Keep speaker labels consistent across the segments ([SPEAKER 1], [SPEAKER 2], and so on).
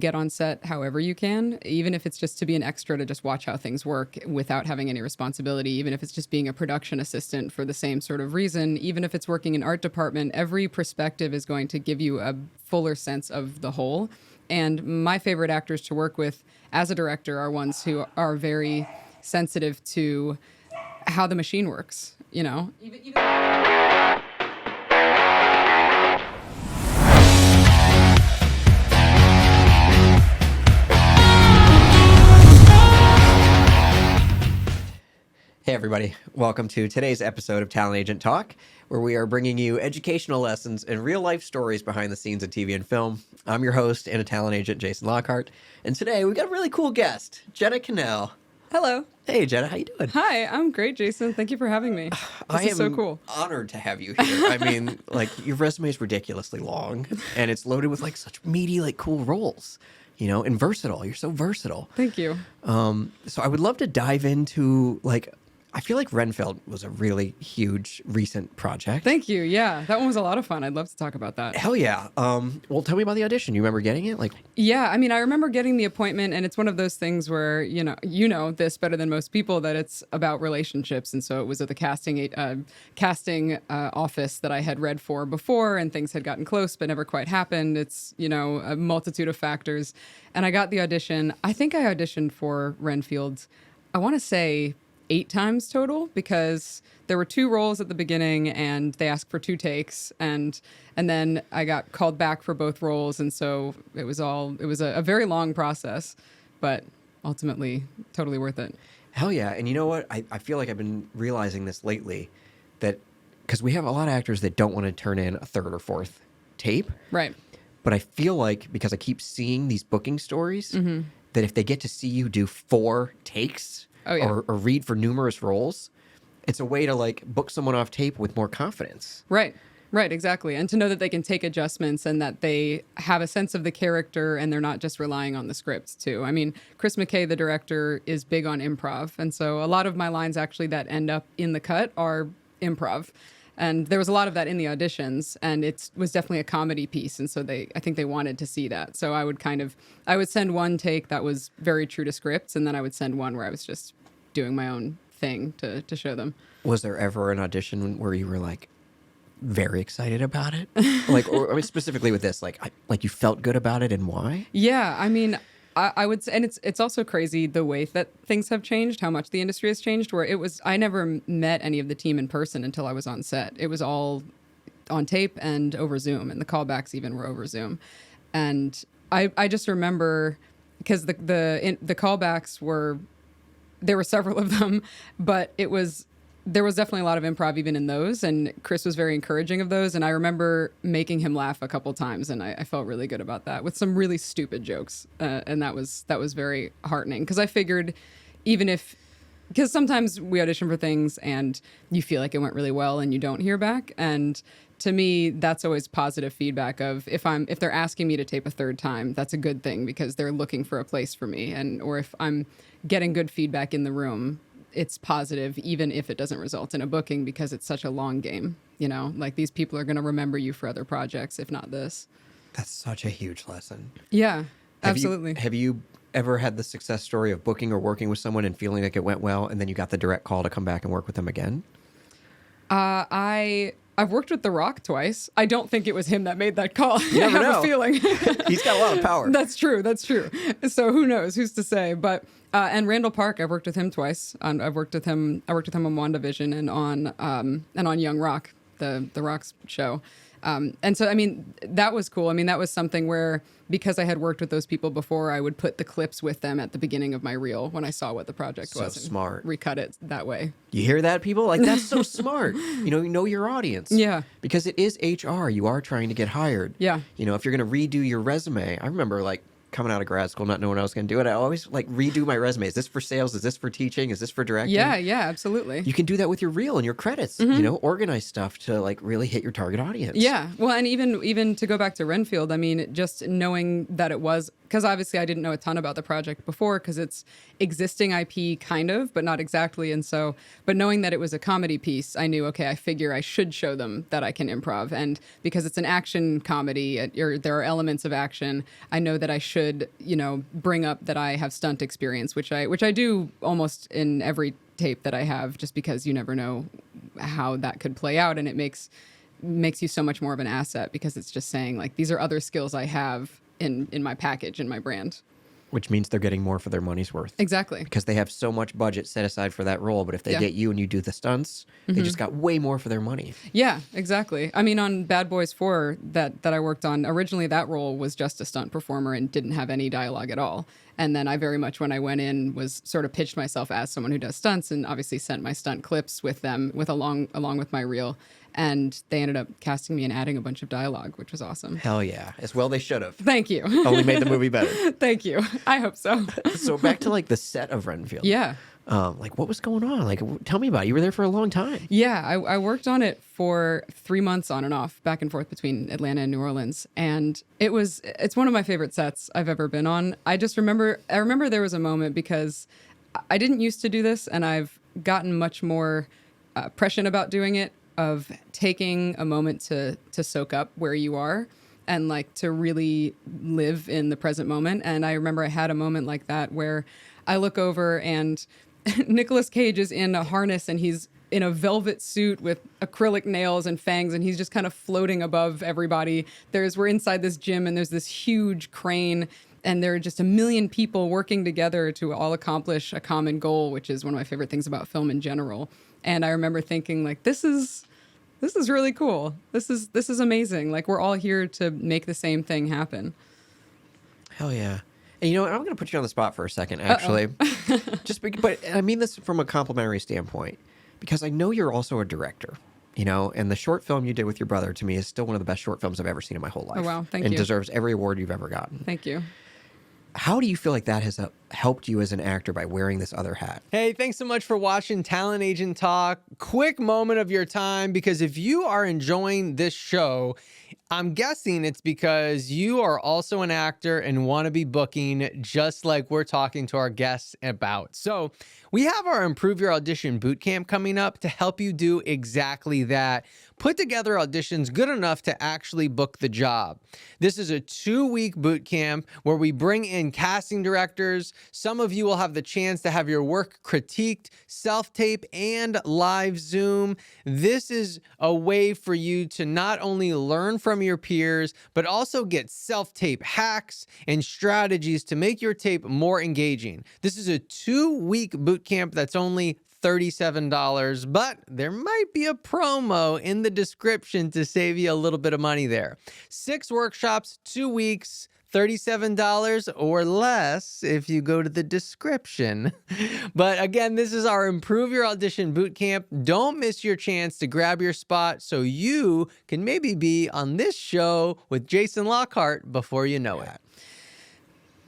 [SPEAKER 1] get on set however you can, even if it's just to be an extra to just watch how things work without having any responsibility, even if it's just being a production assistant for the same sort of reason, even if it's working in art department, every perspective is going to give you a fuller sense of the whole. And my favorite actors to work with as a director are ones who are very sensitive to how the machine works, you know?
[SPEAKER 2] Hey everybody, welcome to today's episode of Talent Agent Talk, where we are bringing you educational lessons and real-life stories behind the scenes of TV and film. I'm your host and a talent agent, Jason Lockhart, and today we got a really cool guest, Jenna Kanell.
[SPEAKER 1] Hello.
[SPEAKER 2] Hey Jenna, how you doing?
[SPEAKER 1] Hi, I'm great, Jason. Thank you for having me. This is so cool.
[SPEAKER 2] I am honored to have you here. I mean, your resume is ridiculously long, and it's loaded with such meaty, cool roles. And versatile. You're so versatile.
[SPEAKER 1] Thank you.
[SPEAKER 2] So I would love to dive into I feel like Renfield was a really huge recent project.
[SPEAKER 1] Thank you. Yeah, that one was a lot of fun. I'd love to talk about that.
[SPEAKER 2] Hell yeah. Well, tell me about the audition. You remember getting it?
[SPEAKER 1] Yeah, I mean, I remember getting the appointment, and it's one of those things where, you know this better than most people, that it's about relationships. And so it was at the casting office that I had read for before, and things had gotten close but never quite happened. It's, a multitude of factors. And I got the audition. I think I auditioned for Renfield, I want to say 8 times total, because there were 2 roles at the beginning and they asked for 2 takes, and then I got called back for both roles, and so it was a very long process, but ultimately totally worth it.
[SPEAKER 2] Hell yeah. And you know what? I feel like I've been realizing this lately, that because we have a lot of actors that don't want to turn in a 3rd or 4th tape.
[SPEAKER 1] Right.
[SPEAKER 2] But I feel like, because I keep seeing these booking stories, that if they get to see you do 4 takes, or read for numerous roles, it's a way to book someone off tape with more confidence.
[SPEAKER 1] Right, exactly. And to know that they can take adjustments and that they have a sense of the character and they're not just relying on the scripts too. I mean, Chris McKay, the director, is big on improv. And so a lot of my lines actually that end up in the cut are improv. And there was a lot of that in the auditions, and it was definitely a comedy piece. And so I think they wanted to see that. So I would send one take that was very true to scripts, and then I would send one where I was just doing my own thing to show them.
[SPEAKER 2] Was there ever an audition where you were very excited about it? Or specifically with this, you felt good about it, and why?
[SPEAKER 1] Yeah, I mean, I would say, and it's also crazy the way that things have changed, how much the industry has changed, where I never met any of the team in person until I was on set. It was all on tape and over Zoom, and the callbacks even were over Zoom. And I just remember, because the callbacks there were several of them, but there was definitely a lot of improv even in those, and Chris was very encouraging of those, and I remember making him laugh a couple times, and I felt really good about that, with some really stupid jokes, and that was very heartening, because I figured, because sometimes we audition for things and you feel like it went really well and you don't hear back, and to me that's always positive feedback of if they're asking me to tape a 3rd time, that's a good thing, because they're looking for a place for me, or if I'm getting good feedback in the room, it's positive, even if it doesn't result in a booking, because it's such a long game. These people are going to remember you for other projects, if not this.
[SPEAKER 2] That's such a huge lesson.
[SPEAKER 1] Yeah, absolutely.
[SPEAKER 2] Have you ever had the success story of booking or working with someone and feeling like it went well, and then you got the direct call to come back and work with them again?
[SPEAKER 1] I've worked with The Rock twice. I don't think it was him that made that call.
[SPEAKER 2] You never know.
[SPEAKER 1] A feeling.
[SPEAKER 2] He's got a lot of power.
[SPEAKER 1] That's true. So who knows? Who's to say? But and Randall Park, I've worked with him twice. I've worked with him on WandaVision and on Young Rock, the Rock's show. And so, I mean, that was cool. I mean, that was something where, because I had worked with those people before, I would put the clips with them at the beginning of my reel when I saw what the project was.
[SPEAKER 2] So smart.
[SPEAKER 1] Recut it that way.
[SPEAKER 2] You hear that, people? That's so smart. You know your audience.
[SPEAKER 1] Yeah.
[SPEAKER 2] Because it is HR. You are trying to get hired.
[SPEAKER 1] Yeah.
[SPEAKER 2] If you're going to redo your resume, I remember coming out of grad school, not knowing what I was going to do it. I always redo my resume. Is this for sales? Is this for teaching? Is this for directing?
[SPEAKER 1] Yeah, absolutely.
[SPEAKER 2] You can do that with your reel and your credits, organize stuff to really hit your target audience.
[SPEAKER 1] Yeah. Well, and even to go back to Renfield, I mean, just knowing that it was because obviously I didn't know a ton about the project before because it's existing IP kind of, but not exactly. And so, but knowing that it was a comedy piece, I knew, okay, I figure I should show them that I can improv. And because it's an action comedy, or there are elements of action, I know that I should, bring up that I have stunt experience, which I do almost in every tape that I have, just because you never know how that could play out. And it makes you so much more of an asset because it's just saying, like, these are other skills I have in my package, in my brand.
[SPEAKER 2] Which means they're getting more for their money's worth.
[SPEAKER 1] Exactly.
[SPEAKER 2] Because they have so much budget set aside for that role. But if they get you and you do the stunts, they just got way more for their money.
[SPEAKER 1] Yeah, exactly. I mean, on Bad Boys 4 that I worked on, originally that role was just a stunt performer and didn't have any dialogue at all. And then I very much, when I went in, was sort of pitched myself as someone who does stunts, and obviously sent my stunt clips with them, along with my reel. And they ended up casting me and adding a bunch of dialogue, which was awesome.
[SPEAKER 2] Hell yeah. As well they should have.
[SPEAKER 1] Thank you.
[SPEAKER 2] Only made the movie better.
[SPEAKER 1] Thank you. I hope so.
[SPEAKER 2] So back to, like, the set of Renfield.
[SPEAKER 1] Yeah.
[SPEAKER 2] Like, what was going on? Like, tell me about it. You were there for a long time.
[SPEAKER 1] Yeah, I worked on it for 3 months on and off, back and forth between Atlanta and New Orleans. And it's one of my favorite sets I've ever been on. I remember there was a moment, because I didn't used to do this, and I've gotten much more prescient about doing it, of taking a moment to soak up where you are and, like, to really live in the present moment. And I remember I had a moment like that where I look over and Nicolas Cage is in a harness and he's in a velvet suit with acrylic nails and fangs, and he's just kind of floating above everybody. We're inside this gym, and there's this huge crane, and there are just a million people working together to all accomplish a common goal, which is one of my favorite things about film in general. And I remember thinking, like, this is really cool. This is amazing. Like, we're all here to make the same thing happen.
[SPEAKER 2] Hell yeah. And I'm going to put you on the spot for a second, actually. But I mean this from a complimentary standpoint, because I know you're also a director, and the short film you did with your brother, to me, is still one of the best short films I've ever seen in my whole life.
[SPEAKER 1] Oh, wow. Thank you.
[SPEAKER 2] And deserves every award you've ever gotten.
[SPEAKER 1] Thank you.
[SPEAKER 2] How do you feel like that has helped you as an actor by wearing this other hat?
[SPEAKER 3] Hey, thanks so much for watching Talent Agent Talk. Quick moment of your time, because if you are enjoying this show, I'm guessing it's because you are also an actor and want to be booking, just like we're talking to our guests about. So we have our Improve Your Audition Bootcamp coming up to help you do exactly that. Put together auditions good enough to actually book the job. This is a 2-week boot camp where we bring in casting directors. Some of you will have the chance to have your work critiqued, self-tape, and live Zoom. This is a way for you to not only learn from your peers, but also get self-tape hacks and strategies to make your tape more engaging. This is a 2-week boot camp that's only $37, but there might be a promo in the description to save you a little bit of money there. 6 workshops, 2 weeks, $37 or less if you go to the description. But again, this is our Improve Your Audition Bootcamp. Don't miss your chance to grab your spot so you can maybe be on this show with Jason Lockhart before you know it.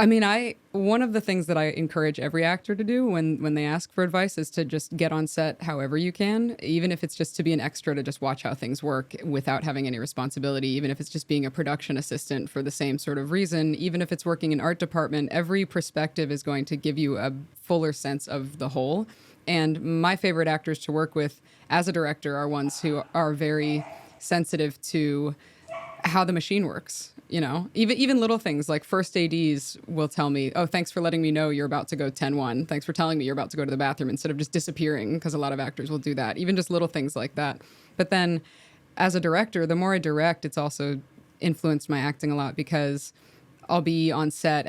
[SPEAKER 1] I mean, one of the things that I encourage every actor to do when they ask for advice is to just get on set however you can, even if it's just to be an extra to just watch how things work without having any responsibility, even if it's just being a production assistant for the same sort of reason, even if it's working in art department. Every perspective is going to give you a fuller sense of the whole. And my favorite actors to work with as a director are ones who are very sensitive to how the machine works. Even little things like first ADs will tell me, oh, thanks for letting me know you're about to go 10-1. Thanks for telling me you're about to go to the bathroom, instead of just disappearing, because a lot of actors will do that. Even just little things like that. But then as a director, the more I direct, it's also influenced my acting a lot, because I'll be on set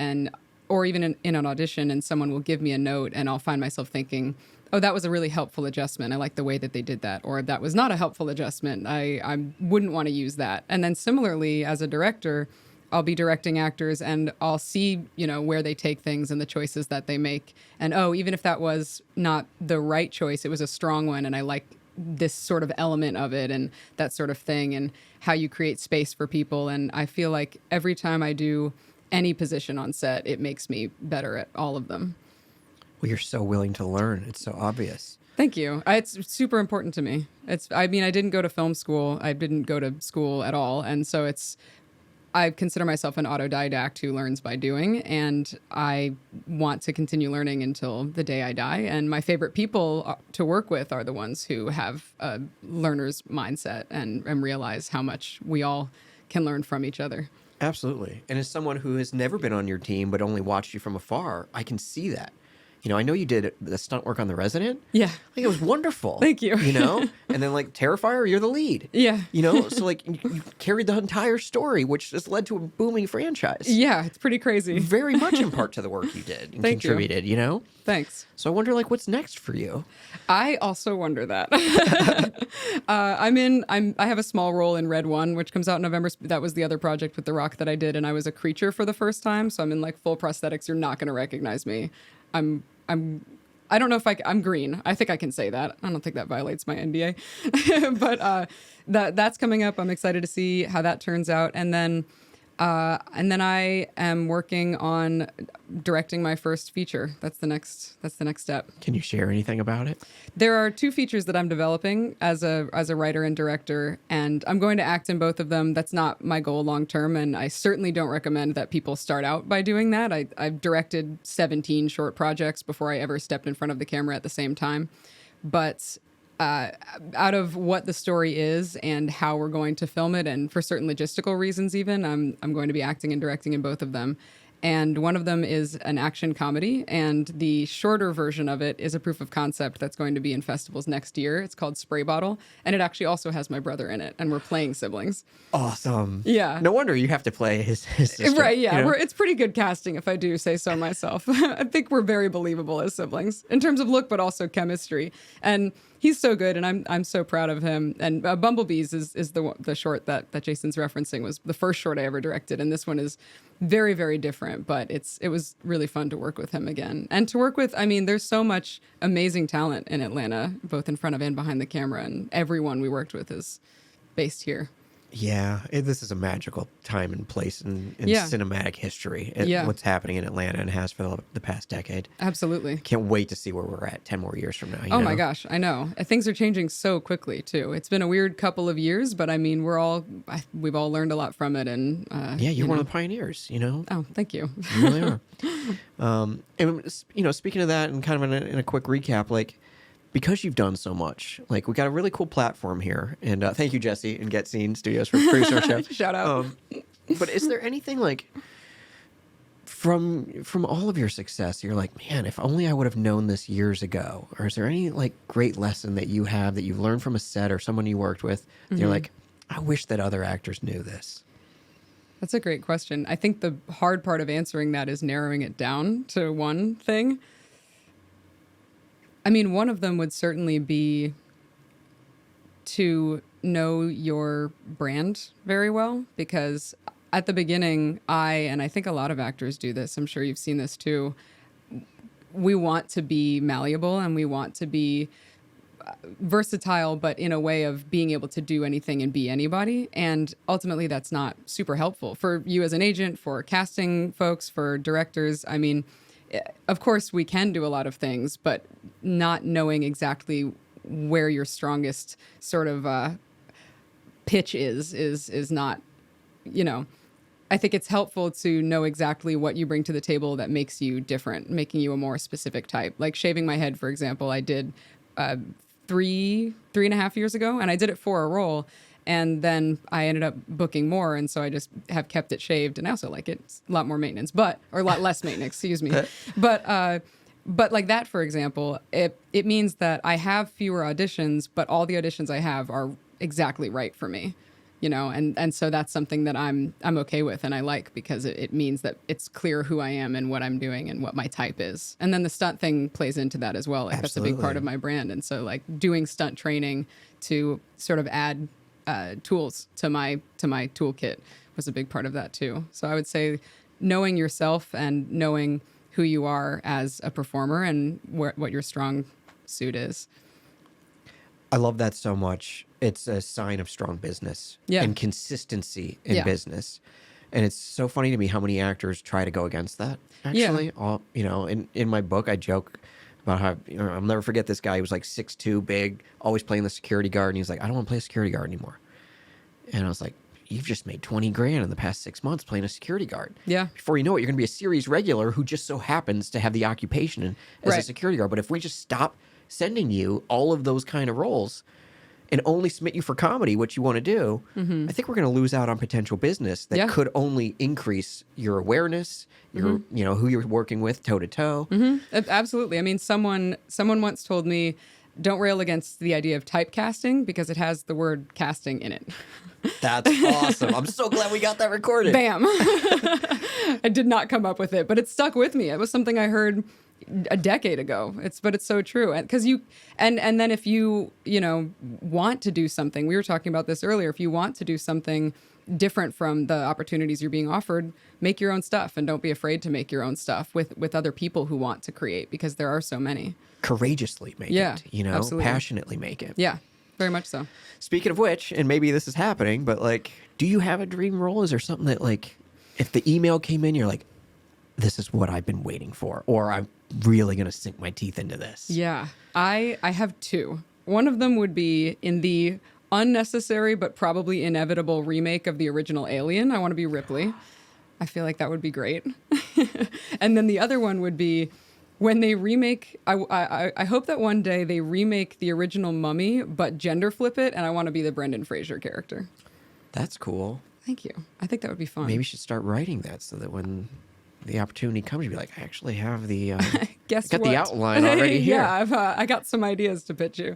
[SPEAKER 1] or even in an audition, and someone will give me a note, and I'll find myself thinking, oh, that was a really helpful adjustment. I like the way that they did that. Or that was not a helpful adjustment. I wouldn't want to use that. And then similarly, as a director, I'll be directing actors, and I'll see, where they take things and the choices that they make. And, oh, even if that was not the right choice, it was a strong one, and I like this sort of element of it and that sort of thing, and how you create space for people. And I feel like every time I do any position on set, it makes me better at all of them.
[SPEAKER 2] Well, you're so willing to learn. It's so obvious.
[SPEAKER 1] Thank you. It's super important to me. I didn't go to film school. I didn't go to school at all. And so I consider myself an autodidact who learns by doing, and I want to continue learning until the day I die. And my favorite people to work with are the ones who have a learner's mindset and realize how much we all can learn from each other.
[SPEAKER 2] Absolutely. And as someone who has never been on your team but only watched you from afar, I can see that. I know you did the stunt work on The Resident.
[SPEAKER 1] Yeah.
[SPEAKER 2] I think it was wonderful.
[SPEAKER 1] Thank you.
[SPEAKER 2] And then like Terrifier, you're the lead.
[SPEAKER 1] Yeah.
[SPEAKER 2] So like you carried the entire story, which has led to a booming franchise.
[SPEAKER 1] Yeah, it's pretty crazy.
[SPEAKER 2] Very much in part to the work you did and
[SPEAKER 1] Thank you.
[SPEAKER 2] contributed,
[SPEAKER 1] Thanks.
[SPEAKER 2] So I wonder like what's next for you?
[SPEAKER 1] I also wonder that. I have a small role in Red One, which comes out in November. That was the other project with The Rock that I did, and I was a creature for the first time. So I'm in like full prosthetics. You're not going to recognize me. I don't know if I'm green. I think I can say that. I don't think that violates my NDA, but that's coming up. I'm excited to see how that turns out. And then I am working on directing my first feature. That's the next step.
[SPEAKER 2] Can you share anything about it?
[SPEAKER 1] There are 2 features that I'm developing as a writer and director, and I'm going to act in both of them. That's not my goal long term, and I certainly don't recommend that people start out by doing that. I've directed 17 short projects before I ever stepped in front of the camera at the same time. But out of what the story is and how we're going to film it, and for certain logistical reasons even, I'm going to be acting and directing in both of them. And one of them is an action comedy, and the shorter version of it is a proof of concept that's going to be in festivals next year. It's called Spray Bottle, and it actually also has my brother in it, and we're playing siblings.
[SPEAKER 2] Awesome.
[SPEAKER 1] Yeah.
[SPEAKER 2] No wonder you have to play his sister.
[SPEAKER 1] Right, yeah. It's pretty good casting, if I do say so myself. I think we're very believable as siblings in terms of look, but also chemistry. And he's so good, and I'm so proud of him. And Bumblebees is the short that Jason's referencing, was the first short I ever directed, and this one is very, very different. But it was really fun to work with him again, and to work with. I mean, there's so much amazing talent in Atlanta, both in front of and behind the camera, and everyone we worked with is based here.
[SPEAKER 2] Yeah, this is a magical time and place in
[SPEAKER 1] Yeah.
[SPEAKER 2] cinematic history.
[SPEAKER 1] Yeah.
[SPEAKER 2] What's happening in Atlanta and has for the past decade.
[SPEAKER 1] Absolutely.
[SPEAKER 2] Can't wait to see where we're at 10 more years from now.
[SPEAKER 1] Oh my gosh, I know. Things are changing so quickly too. It's been a weird couple of years, but I mean, we've all learned a lot from it. And
[SPEAKER 2] Yeah, you're one of the pioneers,
[SPEAKER 1] Oh, thank you.
[SPEAKER 2] You really are. And speaking of that, and kind of in a quick recap, like, because you've done so much, like, we got a really cool platform here, and thank you, Jesse, and Get Seen Studios for producing our show.
[SPEAKER 1] Shout out.
[SPEAKER 2] But is there anything like from all of your success, you're like, man, if only I would have known this years ago? Or is there any like great lesson that you have that you've learned from a set or someone you worked with? Mm-hmm. You're like, I wish that other actors knew this.
[SPEAKER 1] That's a great question. I think the hard part of answering that is narrowing it down to one thing. I mean, one of them would certainly be to know your brand very well, because at the beginning, and I think a lot of actors do this, I'm sure you've seen this too, we want to be malleable and we want to be versatile, but in a way of being able to do anything and be anybody. And ultimately, that's not super helpful for you as an agent, for casting folks, for directors. I mean, of course, we can do a lot of things, but not knowing exactly where your strongest sort of pitch is not, I think it's helpful to know exactly what you bring to the table that makes you different, making you a more specific type. Like shaving my head, for example, I did 3.5 years ago, and I did it for a role. And then I ended up booking more, and so I just have kept it shaved. And I also like it. It's a lot more maintenance, or a lot less maintenance, excuse me. But like that, for example, it means that I have fewer auditions, but all the auditions I have are exactly right for me, and so that's something that I'm okay with and I like, because it means that it's clear who I am and what I'm doing and what my type is. And then the stunt thing plays into that as well. Like
[SPEAKER 2] Absolutely.
[SPEAKER 1] That's a big part of my brand. And so like doing stunt training to sort of add tools to my toolkit was a big part of that too. So I would say knowing yourself and knowing who you are as a performer and what your strong suit is.
[SPEAKER 2] I love that so much. It's a sign of strong business and consistency in business. And it's so funny to me how many actors try to go against that. Actually, in my book, I joke about how, I'll never forget this guy. He was like 6'2", big, always playing the security guard. And he's like, I don't want to play security guard anymore. And I was like, you've just made 20 grand in the past 6 months playing a security guard.
[SPEAKER 1] Yeah.
[SPEAKER 2] Before you know it, you're going to be a series regular who just so happens to have the occupation as a
[SPEAKER 1] Right.
[SPEAKER 2] security guard. But if we just stop sending you all of those kind of roles and only submit you for comedy, what you want to do, I think we're going to lose out on potential business that
[SPEAKER 1] Yeah.
[SPEAKER 2] could only increase your awareness, your, you know, who you're working with toe to toe.
[SPEAKER 1] Absolutely. I mean, someone once told me, don't rail against the idea of typecasting because it has the word casting in it.
[SPEAKER 2] That's awesome. I'm so glad we got that recorded.
[SPEAKER 1] Bam. I did not come up with it, but it stuck with me. It was something I heard a decade ago. But it's so true. Because and then if you want to do something, we were talking about this earlier, if you want to do something different from the opportunities you're being offered, make your own stuff and don't be afraid to make your own stuff with other people who want to create, because there are so many.
[SPEAKER 2] Courageously make
[SPEAKER 1] Yeah,
[SPEAKER 2] it, you know,
[SPEAKER 1] absolutely.
[SPEAKER 2] passionately make it.
[SPEAKER 1] Yeah, very much so.
[SPEAKER 2] Speaking of which, and maybe this is happening, but like, do you have a dream role? Is there something that, like, if the email came in, you're like, this is what I've been waiting for, or I'm really going to sink my teeth into this?
[SPEAKER 1] Yeah, I have two. One of them would be in the unnecessary but probably inevitable remake of the original Alien. I want to be Ripley. I feel like that would be great. And then the other one would be when they remake, I hope that one day they remake the original Mummy, but gender flip it, and I want to be the Brendan Fraser character.
[SPEAKER 2] That's cool.
[SPEAKER 1] Thank you. I think that would be fun.
[SPEAKER 2] Maybe you should start writing that so that when the opportunity comes, you'd be like, I actually have the
[SPEAKER 1] Guess
[SPEAKER 2] got
[SPEAKER 1] what?
[SPEAKER 2] the outline already here.
[SPEAKER 1] Yeah, I got some ideas to pitch you.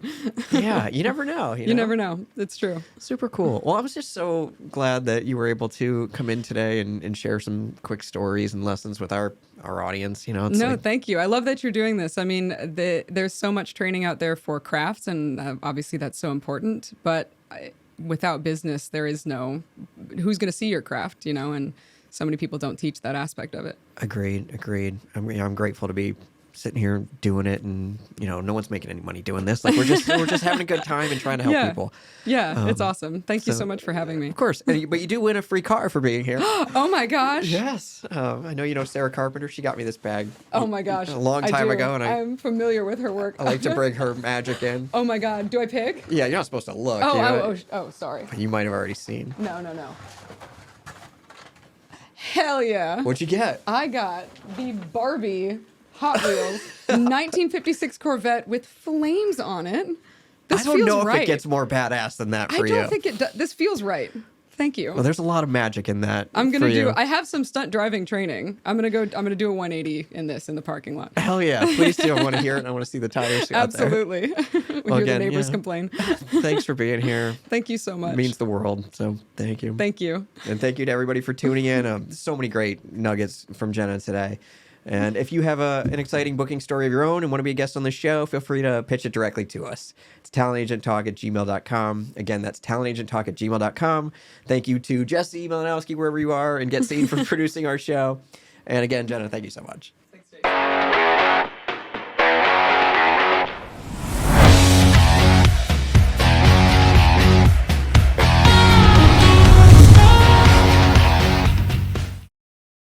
[SPEAKER 2] Yeah, you never know.
[SPEAKER 1] You never know. It's true.
[SPEAKER 2] Super cool. Well, I was just so glad that you were able to come in today and share some quick stories and lessons with our audience. You know, it's
[SPEAKER 1] No,
[SPEAKER 2] like,
[SPEAKER 1] thank you. I love that you're doing this. I mean, there's so much training out there for crafts, and obviously that's so important. But without business, there is no who's going to see your craft, you know, and so many people don't teach that aspect of it.
[SPEAKER 2] Agreed. I'm grateful to be sitting here doing it, and you know, no one's making any money doing this. Like we're just having a good time and trying to help people.
[SPEAKER 1] Yeah, it's awesome. Thank you
[SPEAKER 2] so-
[SPEAKER 1] so much for having me.
[SPEAKER 2] Of course, but you do win a free car for being here.
[SPEAKER 1] Oh my gosh.
[SPEAKER 2] Yes, I know you know Sarah Carpenter. She got me this bag.
[SPEAKER 1] Oh my gosh.
[SPEAKER 2] a long
[SPEAKER 1] I
[SPEAKER 2] time
[SPEAKER 1] do.
[SPEAKER 2] ago, and
[SPEAKER 1] I'm familiar with her work.
[SPEAKER 2] I like to bring her magic in.
[SPEAKER 1] Oh my God. Do I pick?
[SPEAKER 2] Yeah, you're not supposed to look.
[SPEAKER 1] Oh,
[SPEAKER 2] you know?
[SPEAKER 1] oh, sorry.
[SPEAKER 2] You might have already seen.
[SPEAKER 1] No. Hell yeah.
[SPEAKER 2] What'd you get?
[SPEAKER 1] I got the Barbie Hot Wheels 1956 Corvette with flames on it. This
[SPEAKER 2] I don't
[SPEAKER 1] feels
[SPEAKER 2] know
[SPEAKER 1] right.
[SPEAKER 2] if it gets more badass than that
[SPEAKER 1] I
[SPEAKER 2] for you.
[SPEAKER 1] don't think it does. This feels right. Thank you.
[SPEAKER 2] Well, there's a lot of magic in that.
[SPEAKER 1] I'm gonna
[SPEAKER 2] for
[SPEAKER 1] do.
[SPEAKER 2] you.
[SPEAKER 1] I have some stunt driving training. I'm gonna do a 180 in the parking lot.
[SPEAKER 2] Hell yeah! Please do. I want to hear it. And I want to see the tires out there.
[SPEAKER 1] Absolutely. We
[SPEAKER 2] Well,
[SPEAKER 1] hear
[SPEAKER 2] again,
[SPEAKER 1] the neighbors
[SPEAKER 2] yeah.
[SPEAKER 1] complain.
[SPEAKER 2] Thanks for being here.
[SPEAKER 1] Thank you so much.
[SPEAKER 2] It means the world. So thank you.
[SPEAKER 1] Thank you.
[SPEAKER 2] And thank you to everybody for tuning in. So many great nuggets from Jenna today. And if you have an exciting booking story of your own and want to be a guest on the show, feel free to pitch it directly to us. It's talentagenttalk@gmail.com. Again, that's talentagenttalk@gmail.com. Thank you to Jesse Malinowski, wherever you are, and Get Seen for producing our show. And again, Jenna, thank you so much.
[SPEAKER 1] Thanks, Jason.